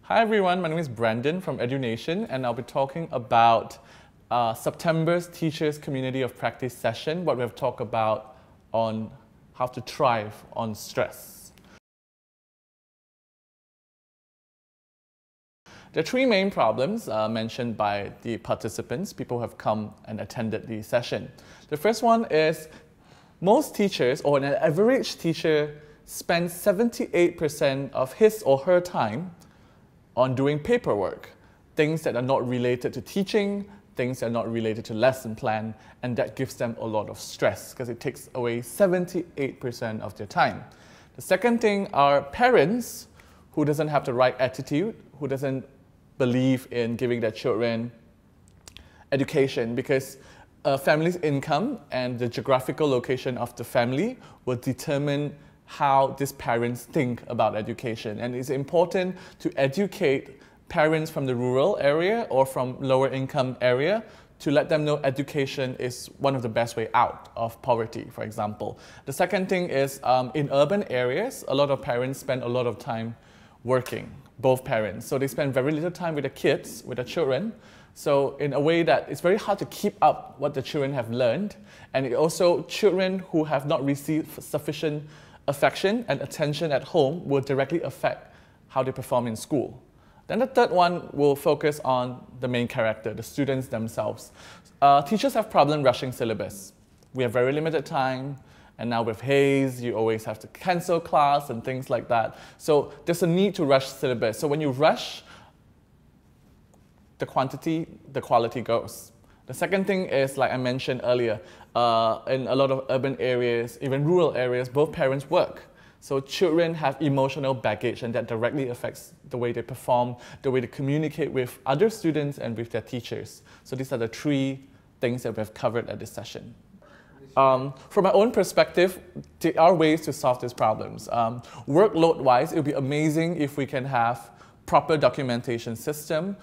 Hi everyone, my name is Brandon from EduNation, and I'll be talking about September's Teachers Community of Practice session, what we have talked about on how to thrive on stress. There are three main problems mentioned by the participants, people who have come and attended the session. The first one is most teachers, or an average teacher, spends 78% of his or her time on doing paperwork, things that are not related to teaching, things that are not related to lesson plan, and that gives them a lot of stress because it takes away 78% of their time. The second thing are parents who doesn't have the right attitude, who doesn't believe in giving their children education, because a family's income and the geographical location of the family will determine how these parents think about education. And it's important to educate parents from the rural area or from lower income area to let them know education is one of the best way out of poverty, for example. The second thing is in urban areas, a lot of parents spend a lot of time working, both parents. So they spend very little time with the kids, with the children. So in a way that it's very hard to keep up what the children have learned. And also children who have not received sufficient affection and attention at home will directly affect how they perform in school. Then the third one will focus on the main character, the students themselves. Teachers have problem rushing syllabus. We have very limited time, and now with haze, you always have to cancel class and things like that. So there's a need to rush syllabus. So when you rush, the quality goes. The second thing is, like I mentioned earlier, in a lot of urban areas, even rural areas, both parents work. So children have emotional baggage, and that directly affects the way they perform, the way they communicate with other students and with their teachers. So these are the three things that we have covered at this session. From my own perspective, there are ways to solve these problems. Workload-wise, it would be amazing if we can have proper documentation system,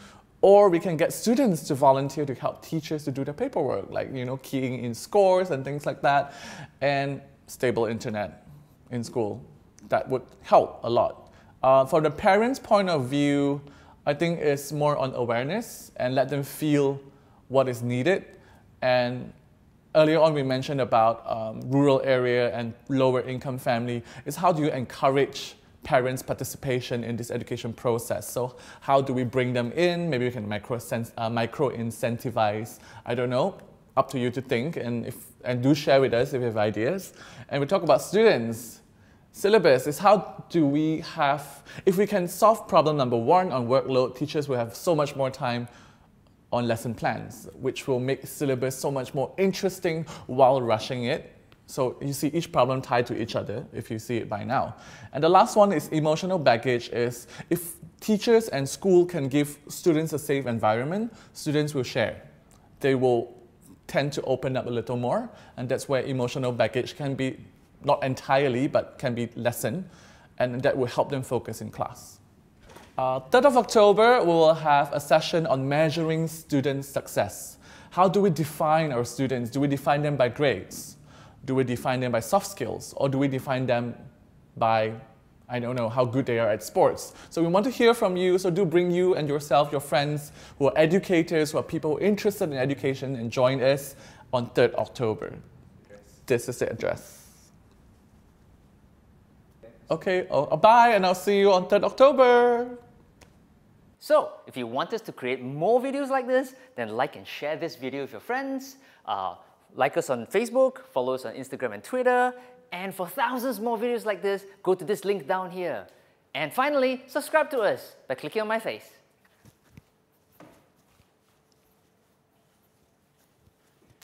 or we can get students to volunteer to help teachers to do the paperwork, like keying in scores and things like that, and stable internet in school. That would help a lot. For the parents' point of view, I think it's more on awareness and let them feel what is needed. And earlier on we mentioned about rural area and lower income family, is how do you encourage parents' participation in this education process. So how do we bring them in? Maybe we can micro-incentivize, I don't know, up to you to think, and do share with us if you have ideas. And we talk about students. Syllabus is how do we have, if we can solve problem number one on workload, teachers will have so much more time on lesson plans, which will make syllabus so much more interesting while rushing it. So you see each problem tied to each other, if you see it by now. And the last one is emotional baggage, is if teachers and school can give students a safe environment, students will share. They will tend to open up a little more, and that's where emotional baggage can be, not entirely, but can be lessened, and that will help them focus in class. 3rd of October, we will have a session on measuring student success. How do we define our students? Do we define them by grades? Do we define them by soft skills? Or do we define them by, I don't know, how good they are at sports? So we want to hear from you, so do bring you and yourself, your friends who are educators, who are people interested in education, and join us on 3rd October. This is the address. Okay, bye, and I'll see you on 3rd October. So, if you want us to create more videos like this, then like and share this video with your friends. Like us on Facebook, follow us on Instagram and Twitter, and for thousands more videos like this, go to this link down here. And finally, subscribe to us by clicking on my face.